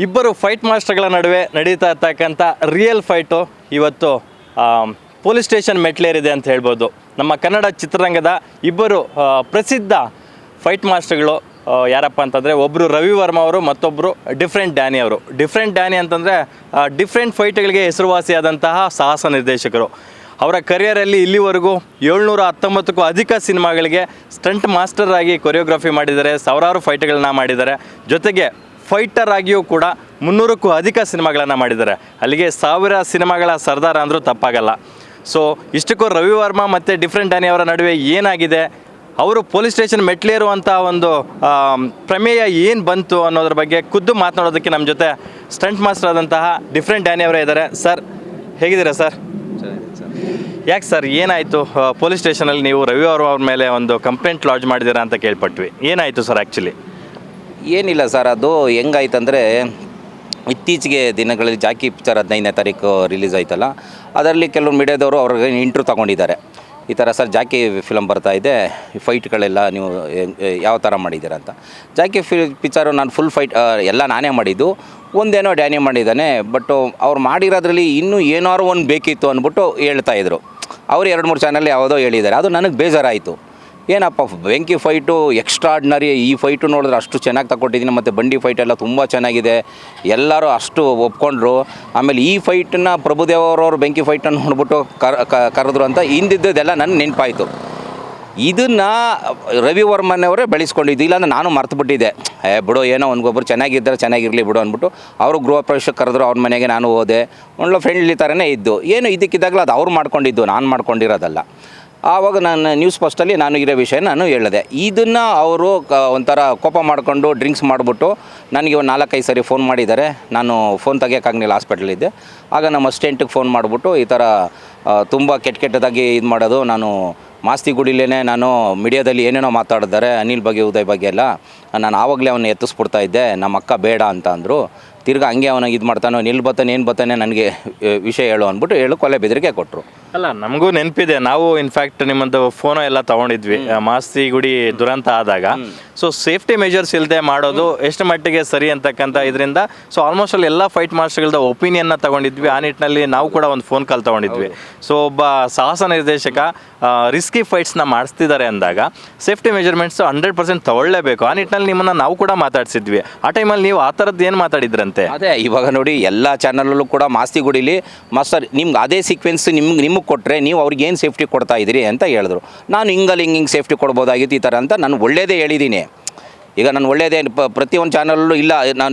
ಇಬ್ಬರು ಫೈಟ್ ಮಾಸ್ಟರ್ಗಳ ನಡುವೆ ನಡೀತಾ ಇರ್ತಕ್ಕಂಥ ರಿಯಲ್ ಫೈಟು ಇವತ್ತು ಪೊಲೀಸ್ ಸ್ಟೇಷನ್ ಮೆಟ್ಲೇರಿದೆ ಅಂತ ಹೇಳ್ಬೋದು. ನಮ್ಮ ಕನ್ನಡ ಚಿತ್ರರಂಗದ ಇಬ್ಬರು ಪ್ರಸಿದ್ಧ ಫೈಟ್ ಮಾಸ್ಟರ್ಗಳು ಯಾರಪ್ಪ ಅಂತಂದರೆ ಒಬ್ಬರು ರವಿ ವರ್ಮಾ ಅವರು, ಮತ್ತೊಬ್ಬರು ಡಿಫ್ರೆಂಟ್ ಡ್ಯಾನಿ ಅವರು. ಡಿಫ್ರೆಂಟ್ ಡ್ಯಾನಿ ಅಂತಂದರೆ ಡಿಫ್ರೆಂಟ್ ಫೈಟ್ಗಳಿಗೆ ಹೆಸರುವಾಸಿಯಾದಂತಹ ಸಾಹಸ ನಿರ್ದೇಶಕರು. ಅವರ ಕರಿಯರಲ್ಲಿ ಇಲ್ಲಿವರೆಗೂ 719ಕ್ಕೂ ಅಧಿಕ ಸಿನಿಮಾಗಳಿಗೆ ಸ್ಟಂಟ್ ಮಾಸ್ಟರ್ ಆಗಿ ಕೊರಿಯೋಗ್ರಫಿ ಮಾಡಿದ್ದಾರೆ, ಸಾವಿರಾರು ಫೈಟ್ಗಳನ್ನ ಮಾಡಿದ್ದಾರೆ. ಜೊತೆಗೆ ಫೈಟರ್ ಆಗಿಯೂ ಕೂಡ 300ಕ್ಕೂ ಅಧಿಕ ಸಿನಿಮಾಗಳನ್ನು ಮಾಡಿದ್ದಾರೆ. ಅಲ್ಲಿಗೆ 1000 ಸಿನಿಮಾಗಳ ಸರ್ದಾರ ಅಂದರೂ ತಪ್ಪಾಗಲ್ಲ. ಸೊ ಇಷ್ಟಕ್ಕೂ ರವಿ ವರ್ಮಾ ಮತ್ತು ಡಿಫ್ರೆಂಟ್ ಡ್ಯಾನಿ ಅವರ ನಡುವೆ ಏನಾಗಿದೆ, ಅವರು ಪೊಲೀಸ್ ಸ್ಟೇಷನ್ ಮೆಟ್ಲೇರುವಂಥ ಒಂದು ಪ್ರಮೇಯ ಏನು ಬಂತು ಅನ್ನೋದ್ರ ಬಗ್ಗೆ ಖುದ್ದು ಮಾತನಾಡೋದಕ್ಕೆ ನಮ್ಮ ಜೊತೆ ಸ್ಟಂಟ್ ಮಾಸ್ಟರ್ ಆದಂತಹ ಡಿಫ್ರೆಂಟ್ ಡ್ಯಾನಿ ಅವರೇ ಇದ್ದಾರೆ. ಸರ್, ಹೇಗಿದ್ದೀರಾ ಸರ್? ಯಾಕೆ ಸರ್, ಏನಾಯಿತು? ಪೊಲೀಸ್ ಸ್ಟೇಷನಲ್ಲಿ ನೀವು ರವಿ ಅವ್ರ ಮೇಲೆ ಒಂದು ಕಂಪ್ಲೇಂಟ್ ಲಾಡ್ಜ್ ಮಾಡಿದ್ದೀರಾ ಅಂತ ಕೇಳ್ಪಟ್ವಿ. ಏನಾಯಿತು ಸರ್ ಆ್ಯಕ್ಚುಲಿ? ಏನಿಲ್ಲ ಸರ್, ಅದು ಹೆಂಗಾಯ್ತಂದರೆ ಇತ್ತೀಚೆಗೆ ದಿನಗಳಲ್ಲಿ ಜಾಕಿ ಪಿಕ್ಚರ್ 15ನೇ ತಾರೀಕು ರಿಲೀಸ್ ಆಯ್ತಲ್ಲ, ಅದರಲ್ಲಿ ಕೆಲವು ಮೀಡಿಯಾದವರು ಅವ್ರಿಗೆ ಇಂಟ್ರ್ಯೂ ತೊಗೊಂಡಿದ್ದಾರೆ. ಈ ಥರ ಸರ್ ಜಾಕಿ ಫಿಲಮ್ ಬರ್ತಾ ಇದೆ, ಫೈಟ್ಗಳೆಲ್ಲ ನೀವು ಯಾವ ಥರ ಮಾಡಿದ್ದೀರಾ ಅಂತ. ಜಾಕಿ ಪಿಕ್ಚರು ನಾನು ಫುಲ್ ಫೈಟ್ ಎಲ್ಲ ನಾನೇ ಮಾಡಿದ್ದು, ಒಂದೇನೋ ಡ್ಯಾನಿ ಮಾಡಿದ್ದಾನೆ. ಬಟ್ ಅವ್ರು ಮಾಡಿರೋದ್ರಲ್ಲಿ ಇನ್ನೂ ಏನಾರು ಒಂದು ಬೇಕಿತ್ತು ಅಂದ್ಬಿಟ್ಟು ಹೇಳ್ತಾಯಿದ್ರು. ಅವ್ರು 2-3 ಚಾನಲ್ ಯಾವುದೋ ಹೇಳಿದ್ದಾರೆ. ಅದು ನನಗೆ ಬೇಜಾರಾಯಿತು. ಏನಪ್ಪ ಬೆಂಕಿ ಫೈಟು ಎಕ್ಸ್ಟ್ರಾರ್ಡ್ನರಿ, ಈ ಫೈಟು ನೋಡಿದ್ರೆ ಅಷ್ಟು ಚೆನ್ನಾಗಿ ತಗೊಟ್ಟಿದ್ದೀನಿ, ಮತ್ತು ಬಂಡಿ ಫೈಟ್ ಎಲ್ಲ ತುಂಬ ಚೆನ್ನಾಗಿದೆ, ಎಲ್ಲರೂ ಅಷ್ಟು ಒಪ್ಕೊಂಡ್ರು. ಆಮೇಲೆ ಈ ಫೈಟನ್ನ ಪ್ರಭುದೇವರವರು ಬೆಂಕಿ ಫೈಟನ್ನು ನೋಡ್ಬಿಟ್ಟು ಕರೆದ್ರು ಅಂತ ಹಿಂದಿದ್ದೆಲ್ಲ ನನಗೆ ನೆನಪಾಯಿತು. ಇದನ್ನು ರವಿ ವರ್ಮನವರೇ ಬೆಳೆಸ್ಕೊಂಡಿದ್ದು, ಇಲ್ಲಾಂದ್ರೆ ನಾನು ಮರ್ತುಬಿಟ್ಟಿದ್ದೆ. ಬಿಡು, ಏನೋ ಒಂದೊಬ್ಬರು ಚೆನ್ನಾಗಿದ್ದರೆ ಚೆನ್ನಾಗಿರಲಿ ಬಿಡು ಅಂದ್ಬಿಟ್ಟು ಅವರು ಗೃಹ ಪ್ರವೇಶಕ್ಕೆ ಕರೆದ್ರು. ಅವ್ರ ಮನೆಗೆ ನಾನು ಹೋದೆ. ಒಳ್ಳೆ ಫ್ರೆಂಡ್ಲಿ ಥರನೇ ಇದ್ದು. ಏನು ಇದಕ್ಕಿದ್ದಾಗಲೂ ಅದು ಅವ್ರು ಮಾಡ್ಕೊಂಡಿದ್ದು, ನಾನು ಮಾಡ್ಕೊಂಡಿರೋದಲ್ಲ. ಆವಾಗ ನಾನು ನ್ಯೂಸ್ ಫಸ್ಟಲ್ಲಿ ನಾನು ಇರೋ ವಿಷಯ ನಾನು ಹೇಳಿದೆ. ಇದನ್ನು ಅವರು ಒಂಥರ ಕೋಪ ಮಾಡಿಕೊಂಡು ಡ್ರಿಂಕ್ಸ್ ಮಾಡಿಬಿಟ್ಟು ನನಗೆ ಒಂದು 4-5 ಸರಿ ಫೋನ್ ಮಾಡಿದ್ದಾರೆ. ನಾನು ಫೋನ್ ತೆಗಿಯೋಕ್ಕಾಗಲಿಲ್ಲ, ಹಾಸ್ಪಿಟ್ಲಿದ್ದೆ. ಆಗ ನಮ್ಮ ಅಸಿಸ್ಟೆಂಟಿಗೆ ಫೋನ್ ಮಾಡಿಬಿಟ್ಟು ಈ ಥರ ತುಂಬ ಕೆಟ್ಟದಾಗಿ ಇದು ಮಾಡೋದು, ನಾನು ಮಾಸ್ತಿಗುಡಿಲೇ ನಾನು ಮೀಡಿಯಾದಲ್ಲಿ ಏನೇನೋ ಮಾತಾಡಿದ್ದಾರೆ ಅನಿಲ್ ಬಗ್ಗೆ ಉದಯ್ ಬಗ್ಗೆ ಎಲ್ಲ, ನಾನು ಆವಾಗಲೇ ಅವನ್ನ ಎತ್ತಿಸ್ಬಿಡ್ತಾ ಇದ್ದೆ, ನಮ್ಮ ಅಕ್ಕ ಬೇಡ ಅಂತ ಅಂದರು. ತಿರ್ಗಿ ಹಂಗೆ ಅವನಿಗೆ ಇದು ಮಾಡ್ತಾನೋ, ನಿಲ್ ಬತ್ತಾನೆ ಏನು ಬತ್ತಾನೆ ನನಗೆ ವಿಷಯ ಹೇಳು ಅಂದ್ಬಿಟ್ಟು ಹೇಳು ಕೊಲೆ ಬೆದರಿಕೆ ಕೊಟ್ಟರು. ಅಲ್ಲ, ನಮಗೂ ನೆನಪಿದೆ, ನಾವು ಇನ್ಫ್ಯಾಕ್ಟ್ ನಿಮ್ಮದು ಫೋನೋ ಎಲ್ಲ ತೊಗೊಂಡಿದ್ವಿ ಮಾಸ್ತಿ ಗುಡಿ ದುರಂತ ಆದಾಗ. ಸೊ ಸೇಫ್ಟಿ ಮೆಜರ್ಸ್ ಇಲ್ಲದೆ ಮಾಡೋದು ಎಷ್ಟು ಮಟ್ಟಿಗೆ ಸರಿ ಅಂತಕ್ಕಂಥ ಇದರಿಂದ ಸೊ ಆಲ್ಮೋಸ್ಟ್ ಅಲ್ಲಿ ಎಲ್ಲ ಫೈಟ್ ಮಾಸ್ಟರ್ಗಳದ ಒಪಿನಿಯನ್ನ ತೊಗೊಂಡಿದ್ವಿ. ಆ ನಿಟ್ಟಿನಲ್ಲಿ ನಾವು ಕೂಡ ಒಂದು ಫೋನ್ ಕಾಲ್ ತೊಗೊಂಡಿದ್ವಿ. ಸೊ ಒಬ್ಬ ಸಾಹಸ ನಿರ್ದೇಶಕ ರಿಸ್ಕಿ ಫೈಟ್ಸ್ನ ಮಾಡಿಸ್ತಿದ್ದಾರೆ ಅಂದಾಗ ಸೇಫ್ಟಿ ಮೆಜರ್ಮೆಂಟ್ಸು 100% ತೊಗೊಳ್ಳೇಬೇಕು. ಆ ನಿಟ್ಟಿನಲ್ಲಿ ನಿಮ್ಮನ್ನು ನಾವು ಕೂಡ ಮಾತಾಡ್ಸಿದ್ವಿ. ಆ ಟೈಮಲ್ಲಿ ನೀವು ಆ ಥರದ್ದು ಏನು ಮಾತಾಡಿದ್ರಂತೆ? ಅದೇ ಇವಾಗ ನೋಡಿ, ಎಲ್ಲ ಚಾನಲಲ್ಲೂ ಕೂಡ ಮಾಸ್ತಿ ಗುಡಿಲಿ ಮಾಸ್ಟರ್ ನಿಮ್ಗೆ ಅದೇ ಸೀಕ್ವೆನ್ಸ್ ನಿಮಗೆ ಕೊಟ್ಟರೆ ನೀವು ಅವ್ರಿಗೆ ಏನು ಸೇಫ್ಟಿ ಕೊಡ್ತಾ ಇದ್ದೀರಿ ಅಂತ ಹೇಳಿದ್ರು. ನಾನು ಹಿಂಗೆ ಸೇಫ್ಟಿ ಕೊಡ್ಬೋದಾಗಿತ್ತು ಈ ಥರ ಅಂತ ನಾನು ಒಳ್ಳೇದೇ ಹೇಳಿದ್ದೀನಿ. ಈಗ ನಾನು ಒಳ್ಳೆಯದೇ ಪ್ರತಿಯೊಂದು ಚಾನಲಲ್ಲೂ ಇಲ್ಲ,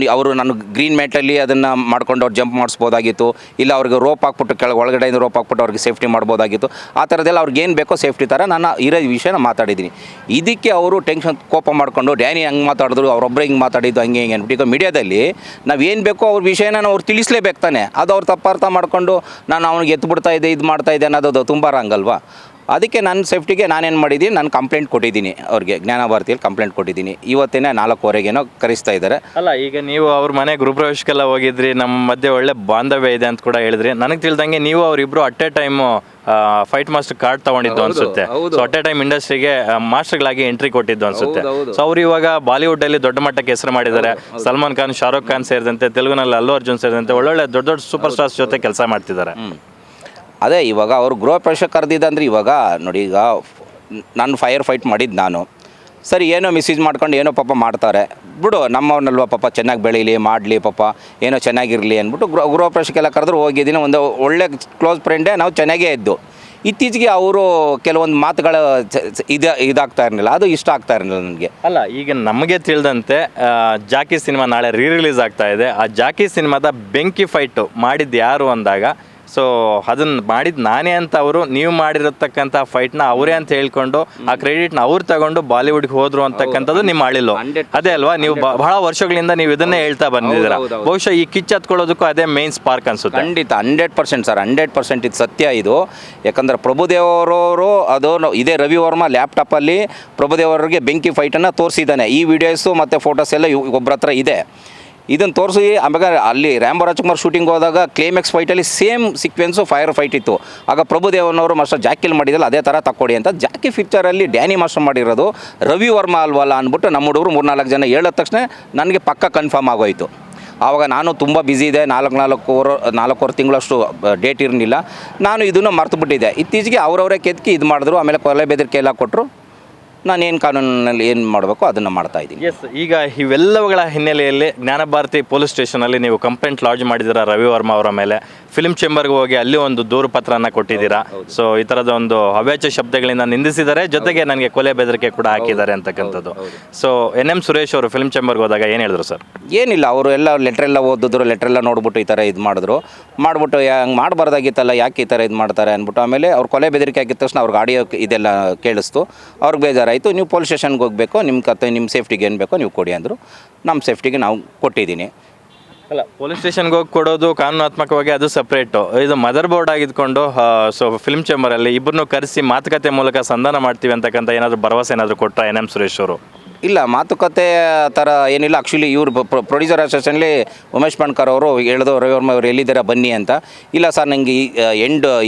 ನಾನು ಗ್ರೀನ್ ಮ್ಯಾಟಲ್ಲಿ ಅದನ್ನು ಮಾಡ್ಕೊಂಡು ಅವ್ರು ಜಂಪ್ ಮಾಡಿಸ್ಬೋದಾಗಿತ್ತು, ಇಲ್ಲ ಅವ್ರಿಗೆ ರೋಪ್ ಹಾಕ್ಬಿಟ್ಟು ಒಳಗಡೆಯಿಂದ ರೋಪ್ ಹಾಕ್ಬಿಟ್ಟು ಅವ್ರಿಗೆ ಸೇಫ್ಟಿ ಮಾಡ್ಬೋದಾಗಿತ್ತು. ಆ ಥರದ್ದೆಲ್ಲ ಅವ್ರಿಗೆ ಏನು ಬೇಕೋ ಸೇಫ್ಟಿ ಥರ ನಾನು ಇರೋ ವಿಷಯನ ಮಾತಾಡಿದ್ದೀನಿ. ಇದಕ್ಕೆ ಅವರು ಟೆನ್ಷನ್ ಕೋಪ ಮಾಡಿಕೊಂಡು ಡ್ಯಾನಿ ಹಂಗೆ ಮಾತಾಡಿದ್ರು, ಅವರೊಬ್ಬರೇ ಹಿಂಗೆ ಮಾತಾಡಿದ್ದು ಹಂಗೆ ಅಂದ್ಬಿಟ್ಟು. ಈಗ ಮೀಡಿಯಾದಲ್ಲಿ ನಾವು ಏನು ಬೇಕೋ ಅವ್ರ ವಿಷಯನ ಅವ್ರು ತಿಳಿಸ್ಲೇಬೇಕು ತಾನೆ. ಅದು ಅವ್ರು ತಪ್ಪಾರ್ಥ ಮಾಡಿಕೊಂಡು ನಾನು ಅವ್ನಿಗೆ ಎತ್ತು ಇದ್ದೆ ಇದು ಮಾಡ್ತಾಯಿದ್ದೆ ಅನ್ನೋದು ತುಂಬ ರಾಂಗಲ್ವಾ. ಅದಕ್ಕೆ ನನ್ನ ಸೇಫ್ಟಿಗೆ ನಾನೇನು ಮಾಡಿದ್ದೀನಿ, ನಾನು ಕಂಪ್ಲೇಂಟ್ ಕೊಟ್ಟಿದ್ದೀನಿ ಅವ್ರಿಗೆ, ಜ್ಞಾನ ಭಾರತಿಯಲ್ಲಿ ಕಂಪ್ಲೇಂಟ್ ಕೊಟ್ಟಿದ್ದೀನಿ. ಇವತ್ತೇನೆ 4:15 ಕರೆಸ್ತಾ ಇದ್ದಾರೆ. ಅಲ್ಲ, ಈಗ ನೀವು ಅವ್ರ ಮನೆ ಗೃಹಪ್ರವೇಶಕ್ಕೆಲ್ಲ ಹೋಗಿದ್ರಿ, ನಮ್ಮ ಮಧ್ಯೆ ಒಳ್ಳೆ ಬಾಂಧವ್ಯ ಇದೆ ಅಂತ ಕೂಡ ಹೇಳಿದ್ರಿ. ನನಗೆ ತಿಳಿದಂಗೆ ನೀವು ಅವರಿಬ್ರು at A time fight master card ತಗೊಂಡಿದ್ದು ಅನ್ಸುತ್ತೆ. ಸೊ ಅಟ್ ಎ ಟೈಮ್ ಇಂಡಸ್ಟ್ರಿಗೆ ಮಾಸ್ಟರ್ಗಳಾಗಿ ಎಂಟ್ರಿ ಕೊಟ್ಟಿದ್ದು ಅನ್ಸುತ್ತೆ. ಸೊ ಅವ್ರು ಇವಾಗ ಬಾಲಿವುಡ್ ಅಲ್ಲಿ ದೊಡ್ಡ ಮಟ್ಟಕ್ಕೆ ಹೆಸರು ಮಾಡಿದ್ದಾರೆ. ಸಲ್ಮಾನ್ ಖಾನ್, ಶಾರುಖ್ ಖಾನ್ ಸೇರಿದಂತೆ, ತೆಲುಗುನಲ್ಲಿ ಅಲ್ಲು ಅರ್ಜುನ್ ಸೇರಿದಂತೆ ಒಳ್ಳೊಳ್ಳೆ ದೊಡ್ಡ ಸೂಪರ್ ಸ್ಟಾರ್ಸ್ ಜೊತೆ ಕೆಲಸ ಮಾಡ್ತಿದ್ದಾರೆ. ಅದೇ ಇವಾಗ ಅವರು ಗೃಹ ಪ್ರವೇಶ ಕರೆದಿದ್ದಂದ್ರೆ, ಇವಾಗ ನೋಡಿ, ಈಗ ನಾನು ಫೈರ್ ಫೈಟ್ ಮಾಡಿದ್ದು ನಾನು ಸರಿ, ಏನೋ ಮಿಸ್ಯೂಸ್ ಮಾಡ್ಕೊಂಡು ಏನೋ ಪಾಪ ಮಾಡ್ತಾರೆ, ಬಿಡು ನಮ್ಮವನ್ನಲ್ವ ಪಾಪ ಚೆನ್ನಾಗಿ ಬೆಳೀಲಿ ಮಾಡಲಿ ಪಾಪ ಏನೋ ಚೆನ್ನಾಗಿರಲಿ ಅಂದ್ಬಿಟ್ಟು ಗೃಹ ಪ್ರವೇಶಕ್ಕೆಲ್ಲ ಕರೆದ್ರು ಹೋಗಿದ್ದೀನಿ. ಒಂದು ಒಳ್ಳೆ ಕ್ಲೋಸ್ ಫ್ರೆಂಡೇ, ನಾವು ಚೆನ್ನಾಗೇ ಇದ್ದು. ಇತ್ತೀಚೆಗೆ ಅವರು ಕೆಲವೊಂದು ಮಾತುಗಳು ಇದಾಗ್ತಾ ಇರಲಿಲ್ಲ, ಅದು ಇಷ್ಟ ಆಗ್ತಾ ಇರಲಿಲ್ಲ ನನಗೆ. ಅಲ್ಲ, ಈಗ ನಮಗೆ ತಿಳಿದಂತೆ ಜಾಕಿ ಸಿನಿಮಾ ನಾಳೆ ರಿಲೀಸ್ ಆಗ್ತಾ ಇದೆ. ಆ ಜಾಕಿ ಸಿನಿಮಾದ ಬೆಂಕಿ ಫೈಟು ಮಾಡಿದ್ದು ಯಾರು ಅಂದಾಗ, ಸೊ ಅದನ್ನು ಮಾಡಿದ್ದು ನಾನೇ ಅಂತ ಅವರು, ನೀವು ಮಾಡಿರತಕ್ಕಂಥ ಫೈಟ್ನ ಅವರೇ ಅಂತ ಹೇಳ್ಕೊಂಡು ಆ ಕ್ರೆಡಿಟ್ನ ಅವ್ರು ತಗೊಂಡು ಬಾಲಿವುಡ್ಗೆ ಹೋದ್ರು ಅಂತಕ್ಕಂಥದ್ದು ನಿಮ್ಮ ಅಳಿಲು. ಅದೇ ಅಲ್ವಾ, ನೀವು ಬಹಳ ವರ್ಷಗಳಿಂದ ನೀವು ಇದನ್ನೇ ಹೇಳ್ತಾ ಬಂದಿದ್ದೀರಾ. ಬಹುಶಃ ಈ ಕಿಚ್ಚು ಹತ್ಕೊಳ್ಳೋದಕ್ಕೂ ಅದೇ ಮೇನ್ ಸ್ಪಾರ್ಕ್ ಅನ್ಸುತ್ತೆ. ಖಂಡಿತ 100% ಸರ್, 100% ಇದು ಸತ್ಯ ಇದು. ಯಾಕಂದರೆ ಪ್ರಭುದೇವರವರು ಅದು ಇದೇ ರವಿ ವರ್ಮಾ ಲ್ಯಾಪ್ಟಾಪಲ್ಲಿ ಪ್ರಭುದೇವರಿಗೆ ಬೆಂಕಿ ಫೈಟನ್ನು ತೋರಿಸಿದ್ದಾನೆ. ಈ ವಿಡಿಯೋಸು ಮತ್ತು ಫೋಟೋಸ್ ಎಲ್ಲ ಒಬ್ಬರ ಹತ್ರ ಇದೆ. ಇದನ್ನು ತೋರಿಸಿ ಆಮೇಲೆ ಅಲ್ಲಿ ರ್ಯಾಂಬೋ ರಾಜ್ಕುಮಾರ್ ಶೂಟಿಂಗ್ ಹೋದಾಗ ಕ್ಲೈಮ್ಯಾಕ್ಸ್ ಫೈಟಲ್ಲಿ ಸೇಮ್ ಸೀಕ್ವೆನ್ಸು ಫೈರ್ ಫೈಟ್ ಇತ್ತು. ಆಗ ಪ್ರಭುದೇವನವರು ಮಾಸ್ಟರ್ ಜಾಕಿಲ್ ಮಾಡಿದಲ್ಲ ಅದೇ ಥರ ತಕ್ಕೊಡಿ ಅಂತ. ಜಾಕಿ ಪಿಕ್ಚರಲ್ಲಿ ಡ್ಯಾನಿ ಮಾಸ್ಟರ್ ಮಾಡಿರೋದು ರವಿ ವರ್ಮಾ ಅಲ್ವಲ್ಲ ಅಂದ್ಬಿಟ್ಟು ನಮ್ಮ ಹುಡುಗರು 3-4 ಜನ ಹೇಳಿದ ತಕ್ಷಣ ನನಗೆ ಪಕ್ಕ ಕನ್ಫರ್ಮ್ ಆಗೋಯಿತು. ಆವಾಗ ನಾನು ತುಂಬ ಬ್ಯುಸಿ ಇದೆ, ನಾಲ್ಕೂವರೆ ತಿಂಗಳಷ್ಟು ಡೇಟ್ ಇರಲಿಲ್ಲ. ನಾನು ಇದನ್ನು ಮರ್ತುಬಿಟ್ಟಿದ್ದೆ. ಇತ್ತೀಚೆಗೆ ಅವರವರೇ ಕೆದಕಿ ಇದು ಮಾಡಿದ್ರು. ಆಮೇಲೆ ಕೊಲೆ ಬೆದರಿಕೆ ಎಲ್ಲ ಕೊಟ್ಟರು. ನಾನೇನು ಕಾನೂನಿನಲ್ಲಿ ಏನು ಮಾಡಬೇಕು ಅದನ್ನು ಮಾಡ್ತಾ ಇದ್ದೀನಿ. ಎಸ್, ಈಗ ಇವೆಲ್ಲವುಗಳ ಹಿನ್ನೆಲೆಯಲ್ಲಿ ಜ್ಞಾನಭಾರತಿ ಪೊಲೀಸ್ ಸ್ಟೇಷನಲ್ಲಿ ನೀವು ಕಂಪ್ಲೇಂಟ್ ಲಾಡ್ಜ್ ಮಾಡಿದ್ದೀರಾ ರವಿ ವರ್ಮ ಅವರ ಮೇಲೆ. ಫಿಲ್ಮ್ ಚೇಂಬರ್ಗೆ ಹೋಗಿ ಅಲ್ಲಿ ಒಂದು ದೂರು ಪತ್ರನ ಕೊಟ್ಟಿದ್ದೀರಾ. ಸೊ ಈ ಥರದ ಒಂದು ಅವ್ಯಾಚ್ಯ ಶಬ್ದಗಳಿಂದ ನಿಂದಿಸಿದ್ದಾರೆ, ಜೊತೆಗೆ ನನಗೆ ಕೊಲೆ ಬೆದರಿಕೆ ಕೂಡ ಹಾಕಿದ್ದಾರೆ ಅಂತಕ್ಕಂಥದ್ದು. ಸೊ NM ಸುರೇಶ್ ಅವರು ಫಿಲ್ಮ್ ಚೇಂಬರ್ಗೆ ಹೋದಾಗ ಏನು ಹೇಳಿದ್ರು ಸರ್? ಏನಿಲ್ಲ, ಅವರು ಎಲ್ಲ ಲೆಟ್ರೆಲ್ಲ ಓದಿದ್ರು, ಲೆಟ್ರೆಲ್ಲ ನೋಡ್ಬಿಟ್ಟು ಈ ಥರ ಇದು ಮಾಡಿದ್ರು. ಮಾಡಿಬಿಟ್ಟು ಹಂಗೆ ಮಾಡಬಾರ್ದಾಗಿತ್ತಲ್ಲ, ಯಾಕೆ ಈ ಥರ ಇದು ಮಾಡ್ತಾರೆ ಅಂದ್ಬಿಟ್ಟು ಆಮೇಲೆ ಅವ್ರು ಕೊಲೆ ಬೆದರಿಕೆ ಆಗಿದ ತಕ್ಷಣ ಅವ್ರಿಗೆ ಆಡಿಯೋ ಇದೆಲ್ಲ ಕೇಳಿಸ್ತು. ಅವ್ರಿಗೆ ಬೇಜಾರಾಯಿತು. ನೀವು ಪೊಲೀಸ್ ಸ್ಟೇಷನ್ಗೆ ಹೋಗಬೇಕು, ನಿಮ್ಮ ಕತೆ ನಿಮ್ಮ ಸೇಫ್ಟಿಗೆ ಏನು ಬೇಕೋ ನೀವು ಕೊಡಿ ಅಂದರು. ನಮ್ಮ ಸೇಫ್ಟಿಗೆ ನಾವು ಕೊಟ್ಟಿದ್ದೀನಿ. ಅಲ್ಲ, ಪೊಲೀಸ್ ಸ್ಟೇಷನ್ಗೆ ಹೋಗಿ ಕೊಡೋದು ಕಾನೂನಾತ್ಮಕವಾಗಿ ಅದು ಸಪ್ರೇಟು. ಇದು ಮದರ್ ಬೋರ್ಡ್ ಆಗಿದ್ಕೊಂಡು ಸೊ ಫಿಲ್ಮ್ ಚೇಂಬರಲ್ಲಿ ಇಬ್ಬರನ್ನೂ ಕರೆಸಿ ಮಾತುಕತೆ ಮೂಲಕ ಸಂಧಾನ ಮಾಡ್ತೀವಿ ಅಂತಕ್ಕಂಥ ಏನಾದರೂ ಭರವಸೆ ಏನಾದರೂ ಕೊಟ್ಟರೆ NM ಸುರೇಶ್ ಅವರು? ಇಲ್ಲ, ಮಾತುಕತೆ ಥರ ಏನಿಲ್ಲ. ಆ್ಯಕ್ಚುಲಿ ಇವರು ಪ್ರೊಡ್ಯೂಸರ್ ಅಸೋಸಿಯೇಷನ್ಲಿ ಉಮೇಶ್ ಪಣ್ಕರ್ ಅವರು ಹೇಳಿದ್ರು, ರವಿ ವರ್ಮ ಅವರು ಎಲ್ಲಿದ್ದಾರೆ ಬನ್ನಿ ಅಂತ. ಇಲ್ಲ ಸರ್, ನನಗೆ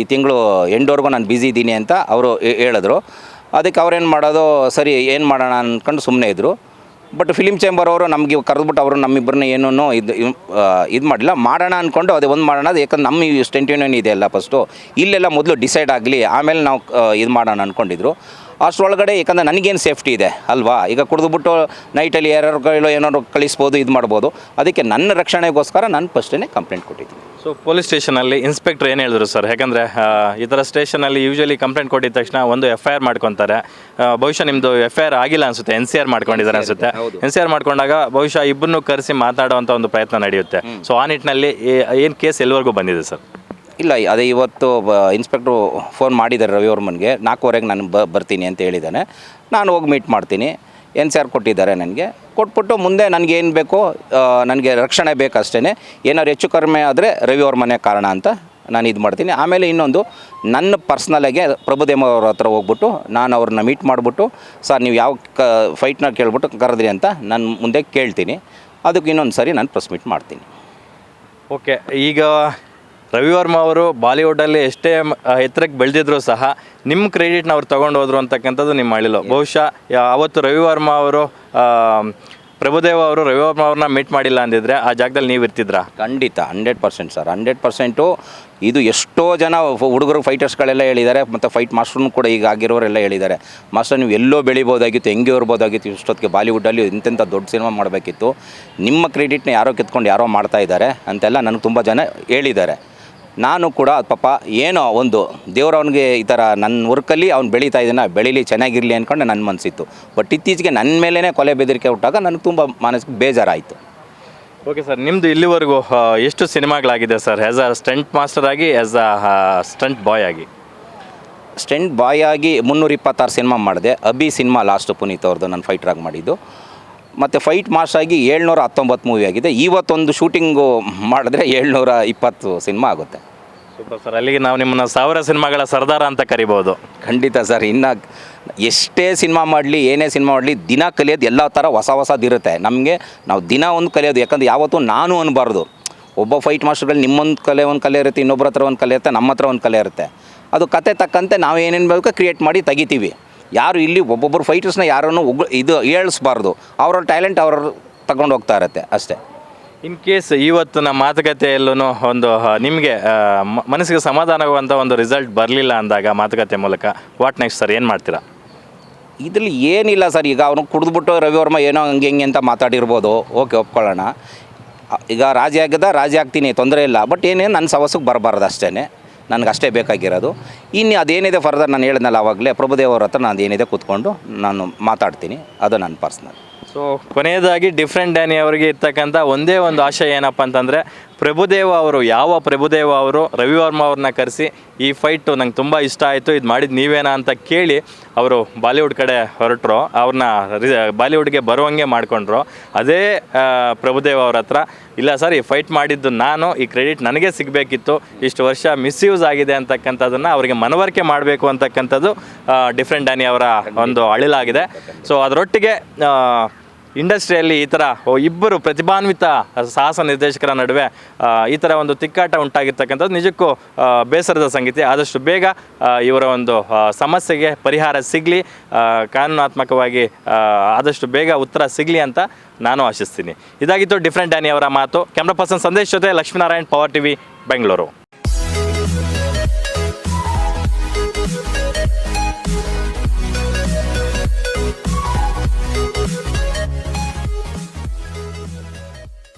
ಈ ತಿಂಗಳು ಎಂಡ್ವರೆಗೂ ನಾನು ಬ್ಯುಸಿ ಇದ್ದೀನಿ ಅಂತ ಅವರು ಹೇಳಿದ್ರು. ಅದಕ್ಕೆ ಅವ್ರೇನು ಮಾಡೋದು, ಸರಿ ಏನು ಮಾಡೋಣ ಅಂದ್ಕೊಂಡು ಸುಮ್ಮನೆ ಇದ್ದರು. ಬಟ್ ಫಿಲಿಮ್ ಚೇಂಬರ್ ಅವರು ನಮಗೆ ಕರೆದ್ಬಿಟ್ಟು ಅವರು ನಮ್ಮಿಬ್ಬರನ್ನ ಏನೂ ಇದು ಮಾಡಿಲ್ಲ. ಮಾಡೋಣ ಅಂದ್ಕೊಂಡು ಅದೇ ಒಂದು ಮಾಡೋಣ. ಅದು ಯಾಕಂದ್ರೆ ನಮ್ಮ ಸ್ಟೆಂಟ್ ಯೂನಿಯನ್ ಇದೆಯಲ್ಲ ಫಸ್ಟು, ಇಲ್ಲೆಲ್ಲ ಮೊದಲು ಡಿಸೈಡ್ ಆಗಲಿ, ಆಮೇಲೆ ನಾವು ಇದು ಮಾಡೋಣ ಅಂದ್ಕೊಂಡಿದ್ರು. ಅಷ್ಟರೊಳಗಡೆ ಯಾಕಂದರೆ ನನಗೇನು ಸೇಫ್ಟಿ ಇದೆ ಅಲ್ವಾ. ಈಗ ಕುಡಿದ್ಬಿಟ್ಟು ನೈಟಲ್ಲಿ ಯಾರ್ಯಾರು ಏನಾದ್ರು ಕಳಿಸ್ಬೋದು, ಇದು ಮಾಡ್ಬೋದು. ಅದಕ್ಕೆ ನನ್ನ ರಕ್ಷಣೆಗೋಸ್ಕರ ನಾನು ಫಸ್ಟೇ ಕಂಪ್ಲೇಂಟ್ ಕೊಟ್ಟಿದ್ದೀನಿ. ಸೊ ಪೊಲೀಸ್ ಸ್ಟೇಷನಲ್ಲಿ ಇನ್ಸ್ಪೆಕ್ಟರ್ ಏನು ಹೇಳಿದ್ರು ಸರ್? ಯಾಕಂದರೆ ಈ ಥರ ಸ್ಟೇಷನಲ್ಲಿ ಯೂಶ್ವಲಿ ಕಂಪ್ಲೇಂಟ್ ಕೊಟ್ಟಿದ ತಕ್ಷಣ ಒಂದು FIR ಮಾಡ್ಕೊತಾರೆ. ಬಹುಶಃ ನಿಮ್ಮದು FIR ಆಗಿಲ್ಲ ಅನಿಸುತ್ತೆ, NCR ಮಾಡ್ಕೊಂಡಿದ್ದಾರೆ ಅನಿಸುತ್ತೆ. NCR ಮಾಡ್ಕೊಂಡಾಗ ಬಹುಶಃ ಇಬ್ಬರನ್ನೂ ಕರೆಸಿ ಮಾತಾಡುವಂಥ ಒಂದು ಪ್ರಯತ್ನ ನಡೆಯುತ್ತೆ. ಸೊ ಆ ನಿಟ್ಟಿನಲ್ಲಿ ಏನು ಕೇಸ್ ಎಲ್ಲಿವರೆಗೂ ಬಂದಿದೆ ಸರ್? ಇಲ್ಲ, ಅದೇ ಇವತ್ತು ಇನ್ಸ್ಪೆಕ್ಟ್ರು ಫೋನ್ ಮಾಡಿದ್ದಾರೆ ರವಿ ವರ್ಮನ್ಗೆ. 4:15 ನಾನು ಬರ್ತೀನಿ ಅಂತ ಹೇಳಿದ್ದಾನೆ. ನಾನು ಹೋಗಿ ಮೀಟ್ ಮಾಡ್ತೀನಿ. NCR ಕೊಟ್ಟಿದ್ದಾರೆ ನನಗೆ. ಕೊಟ್ಬಿಟ್ಟು ಮುಂದೆ ನನಗೇನು ಬೇಕೋ, ನನಗೆ ರಕ್ಷಣೆ ಬೇಕಷ್ಟೇ. ಏನಾದ್ರು ಹೆಚ್ಚು ಕಡಿಮೆ ಆದರೆ ರವಿ ವರ್ಮನೇ ಕಾರಣ ಅಂತ ನಾನು ಇದು ಮಾಡ್ತೀನಿ. ಆಮೇಲೆ ಇನ್ನೊಂದು, ನನ್ನ ಪರ್ಸ್ನಲಾಗೆ ಪ್ರಭುದೇವ ಅವ್ರ ಹತ್ರ ಹೋಗ್ಬಿಟ್ಟು ನಾನು ಅವ್ರನ್ನ ಮೀಟ್ ಮಾಡಿಬಿಟ್ಟು, ಸರ್ ನೀವು ಯಾವ ಫೈಟ್ನ ಕೇಳ್ಬಿಟ್ಟು ಕರೆದ್ರಿ ಅಂತ ನಾನು ಮುಂದೆ ಕೇಳ್ತೀನಿ. ಅದಕ್ಕೆ ಇನ್ನೊಂದು ಸರಿ ನಾನು ಪ್ರೆಸ್ ಮೀಟ್ ಮಾಡ್ತೀನಿ. ಓಕೆ, ಈಗ ರವಿ ವರ್ಮ ಅವರು ಬಾಲಿವುಡಲ್ಲಿ ಎಷ್ಟೇ ಎತ್ತರಕ್ಕೆ ಬೆಳೆದಿದ್ರು ಸಹ ನಿಮ್ಮ ಕ್ರೆಡಿಟ್ನ ಅವ್ರು ತೊಗೊಂಡು ಹೋದ್ರು ಅಂತಕ್ಕಂಥದ್ದು ನಿಮ್ಮ ಅಳಿಲು. ಬಹುಶಃ ಅವತ್ತು ರವಿ ವರ್ಮ ಅವರು ಪ್ರಭುದೇವ ಅವರು ರವಿ ವರ್ಮ ಅವ್ರನ್ನ ಮೀಟ್ ಮಾಡಿಲ್ಲ ಅಂದಿದ್ರೆ ಆ ಜಾಗದಲ್ಲಿ ನೀವು ಇರ್ತಿದ್ರಾ? ಖಂಡಿತ 100% ಸರ್, 100%. ಇದು ಎಷ್ಟೋ ಜನ ಹುಡುಗರು ಫೈಟರ್ಸ್ಗಳೆಲ್ಲ ಹೇಳಿದ್ದಾರೆ, ಮತ್ತು ಫೈಟ್ ಮಾಸ್ಟರ್ನು ಕೂಡ ಈಗ ಆಗಿರೋರೆಲ್ಲ ಹೇಳಿದ್ದಾರೆ, ಮಾಸ್ಟರ್ ನೀವು ಎಲ್ಲೋ ಬೆಳಿಬೋದಾಗಿತ್ತು, ಹೆಂಗೆ ಇರ್ಬೋದಾಗಿತ್ತು, ಇಷ್ಟೊತ್ತಿಗೆ ಬಾಲಿವುಡ್ಡಲ್ಲಿ ಇಂತೆಂಥ ದೊಡ್ಡ ಸಿನಿಮಾ ಮಾಡಬೇಕಿತ್ತು, ನಿಮ್ಮ ಕ್ರೆಡಿಟ್ನ ಯಾರೋ ಕಿತ್ಕೊಂಡು ಯಾರೋ ಮಾಡ್ತಾ ಇದ್ದಾರೆ ಅಂತೆಲ್ಲ ನನಗೆ ತುಂಬ ಜನ ಹೇಳಿದ್ದಾರೆ. ನಾನು ಕೂಡ ಪಾಪ ಏನೋ ಒಂದು ದೇವ್ರು ಅವನಿಗೆ ಈ ಥರ ನನ್ನ ವರ್ಕಲ್ಲಿ ಅವ್ನು ಬೆಳೀತಾ ಇದ್ದಾನೆ, ಬೆಳೀಲಿ, ಚೆನ್ನಾಗಿರಲಿ ಅಂದ್ಕೊಂಡು ನನ್ನ ಮನಸ್ಸಿತ್ತು. ಬಟ್ ಇತ್ತೀಚೆಗೆ ನನ್ನ ಮೇಲೇ ಕೊಲೆ ಬೆದರಿಕೆ ಹುಟ್ಟಾಗ ನನಗೆ ತುಂಬ ಮನಸ್ಸಿಗೆ ಬೇಜಾರಾಯಿತು. ಓಕೆ ಸರ್, ನಿಮ್ಮದು ಇಲ್ಲಿವರೆಗೂ ಎಷ್ಟು ಸಿನಿಮಾಗಳಾಗಿದೆ sir as a stunt master ಆಗಿ, ಆ್ಯಸ್ ಅ ಸ್ಟಂಟ್ ಬಾಯ್ ಆಗಿ? ಸ್ಟಂಟ್ ಬಾಯ್ ಆಗಿ 326 ಸಿನಿಮಾ ಮಾಡಿದೆ. ಅಭಿ ಸಿನಿಮಾ ಲಾಸ್ಟು ಪುನೀತ್ ಅವ್ರದ್ದು ನಾನು ಫೈಟ್ರಾಗಿ ಮಾಡಿದ್ದು. ಮತ್ತು ಫೈಟ್ ಮಾಸ್ಟರ್ ಆಗಿ 719 ಮೂವಿ ಆಗಿದೆ. ಇವತ್ತೊಂದು ಶೂಟಿಂಗು ಮಾಡಿದ್ರೆ 720 ಸಿನಿಮಾ ಆಗುತ್ತೆ. ಸೂಪರ್ ಸರ್, ಅಲ್ಲಿಗೆ ನಾವು ನಿಮ್ಮನ್ನು 1000 ಸಿನಿಮಾಗಳ ಸರ್ದಾರ ಅಂತ ಕರಿಬೋದು. ಖಂಡಿತ ಸರ್. ಇನ್ನು ಎಷ್ಟೇ ಸಿನಿಮಾ ಮಾಡಲಿ, ಏನೇ ಸಿನಿಮಾ ಮಾಡಲಿ, ದಿನ ಕಲಿಯೋದು ಎಲ್ಲ ಥರ ಹೊಸದಿರುತ್ತೆ ನಮಗೆ. ನಾವು ದಿನ ಒಂದು ಕಲಿಯೋದು, ಯಾಕಂದರೆ ಯಾವತ್ತೂ ನಾನು ಅನ್ನಬಾರ್ದು. ಒಬ್ಬ ಫೈಟ್ ಮಾಸ್ಟರ್ಗಳು ನಿಮ್ಮೊಂದು ಒಂದು ಕಲೆ ಇರುತ್ತೆ, ಇನ್ನೊಬ್ಬರ ಹತ್ರ ಒಂದು ಕಲೆ ಇರುತ್ತೆ, ನಮ್ಮ ಹತ್ರ ಒಂದು ಕಲೆ ಇರುತ್ತೆ. ಅದು ಕತೆ ತಕ್ಕಂತೆ ನಾವು ಏನೇನು ಬೇಕೋ ಕ್ರಿಯೇಟ್ ಮಾಡಿ ತೆಗಿತೀವಿ. ಯಾರು ಇಲ್ಲಿ ಒಬ್ಬೊಬ್ಬರು ಫೈಟರ್ಸ್ನ ಯಾರನ್ನು ಇದು ಏಳಿಸ್ಬಾರ್ದು. ಅವ್ರ ಟ್ಯಾಲೆಂಟ್ ಅವರು ತಗೊಂಡು ಹೋಗ್ತಾ ಇರುತ್ತೆ ಅಷ್ಟೇ. ಇನ್ ಕೇಸ್ ಇವತ್ತಿನ ಮಾತುಕತೆಯಲ್ಲೂ ಒಂದು ನಿಮಗೆ ಮನಸ್ಸಿಗೆ ಸಮಾಧಾನವಾಗುವಂಥ ಒಂದು ರಿಸಲ್ಟ್ ಬರಲಿಲ್ಲ ಅಂದಾಗ ಮಾತುಕತೆ ಮೂಲಕ ವಾಟ್ ನೆಕ್ಸ್ಟ್ ಸರ್, ಏನು ಮಾಡ್ತೀರಾ? ಇದರಲ್ಲಿ ಏನಿಲ್ಲ ಸರ್. ಈಗ ಅವನು ಕುಡಿದ್ಬಿಟ್ಟು ರವಿ ವರ್ಮ ಏನೋ ಹಂಗೆ ಅಂತ ಮಾತಾಡಿರ್ಬೋದು, ಓಕೆ ಒಪ್ಕೊಳ್ಳೋಣ. ಈಗ ರಾಜಿ ಆಗ್ತೀನಿ, ತೊಂದರೆ ಇಲ್ಲ. ಬಟ್ ಏನೇನು ನನ್ನ ಸವಸ್ಸಿಗೆ ಬರಬಾರ್ದು ಅಷ್ಟೇ, ನನಗಷ್ಟೇ ಬೇಕಾಗಿರೋದು. ಇನ್ನು ಅದೇನಿದೆ ಫರ್ದರ್ ನಾನು ಹೇಳಿದ್ನಲ್ಲ ಆವಾಗಲೇ, ಪ್ರಭುದೇವ ಅವ್ರ ಹತ್ರ ನಾನು ಏನಿದೆ ಕೂತ್ಕೊಂಡು ನಾನು ಮಾತಾಡ್ತೀನಿ, ಅದು ನನ್ನ ಪರ್ಸ್ನಲ್. ಸೊ ಕೊನೆಯದಾಗಿ ಡಿಫ್ರೆಂಟ್ ಡ್ಯಾನಿ ಅವರಿಗೆ ಇರ್ತಕ್ಕಂಥ ಒಂದೇ ಒಂದು ಆಶಯ ಏನಪ್ಪ ಅಂತಂದರೆ, ಪ್ರಭುದೇವ ಅವರು, ಯಾವ ಪ್ರಭುದೇವ ಅವರು ರವಿ ವರ್ಮ ಅವ್ರನ್ನ ಕರೆಸಿ ಈ ಫೈಟು ನಂಗೆ ತುಂಬ ಇಷ್ಟ ಆಯಿತು, ಇದು ಮಾಡಿದ್ದು ನೀವೇನಾ ಅಂತ ಕೇಳಿ ಅವರು ಬಾಲಿವುಡ್ ಕಡೆ ಹೊರಟರು, ಅವ್ರನ್ನ ಬಾಲಿವುಡ್ಗೆ ಬರುವಂಗೆ ಮಾಡಿಕೊಂಡ್ರು. ಅದೇ ಪ್ರಭುದೇವ ಅವ್ರ ಹತ್ರ, ಇಲ್ಲ ಸರ್ ಈ ಫೈಟ್ ಮಾಡಿದ್ದು ನಾನು, ಈ ಕ್ರೆಡಿಟ್ ನನಗೆ ಸಿಗಬೇಕಿತ್ತು, ಇಷ್ಟು ವರ್ಷ ಮಿಸ್ಯೂಸ್ ಆಗಿದೆ ಅಂತಕ್ಕಂಥದ್ದನ್ನು ಅವರಿಗೆ ಮನವರಿಕೆ ಮಾಡಬೇಕು ಅಂತಕ್ಕಂಥದ್ದು ಡಿಫ್ರೆಂಟ್ ಡ್ಯಾನಿ ಅವರ ಒಂದು ಅಳಿಲಾಗಿದೆ. ಸೊ ಅದರೊಟ್ಟಿಗೆ ಇಂಡಸ್ಟ್ರಿಯಲ್ಲಿ ಈ ಥರ ಇಬ್ಬರು ಪ್ರತಿಭಾನ್ವಿತ ಸಾಹಸ ನಿರ್ದೇಶಕರ ನಡುವೆ ಈ ಥರ ಒಂದು ತಿಕ್ಕಾಟ ಉಂಟಾಗಿರ್ತಕ್ಕಂಥದ್ದು ನಿಜಕ್ಕೂ ಬೇಸರದ ಸಂಗತಿ. ಆದಷ್ಟು ಬೇಗ ಇವರ ಒಂದು ಸಮಸ್ಯೆಗೆ ಪರಿಹಾರ ಸಿಗಲಿ, ಕಾನೂನಾತ್ಮಕವಾಗಿ ಆದಷ್ಟು ಬೇಗ ಉತ್ತರ ಸಿಗಲಿ ಅಂತ ನಾನು ಆಶಿಸ್ತೀನಿ. ಇದಾಗಿತ್ತು ಡಿಫ್ರೆಂಟ್ ಡ್ಯಾನಿ ಅವರ ಮಾತು. ಕ್ಯಾಮ್ರಾ ಪರ್ಸನ್ ಸಂದೇಶ್ ಜೊತೆ ಲಕ್ಷ್ಮೀನಾರಾಯಣ್, ಪವರ್ ಟಿವಿ, ಬೆಂಗಳೂರು.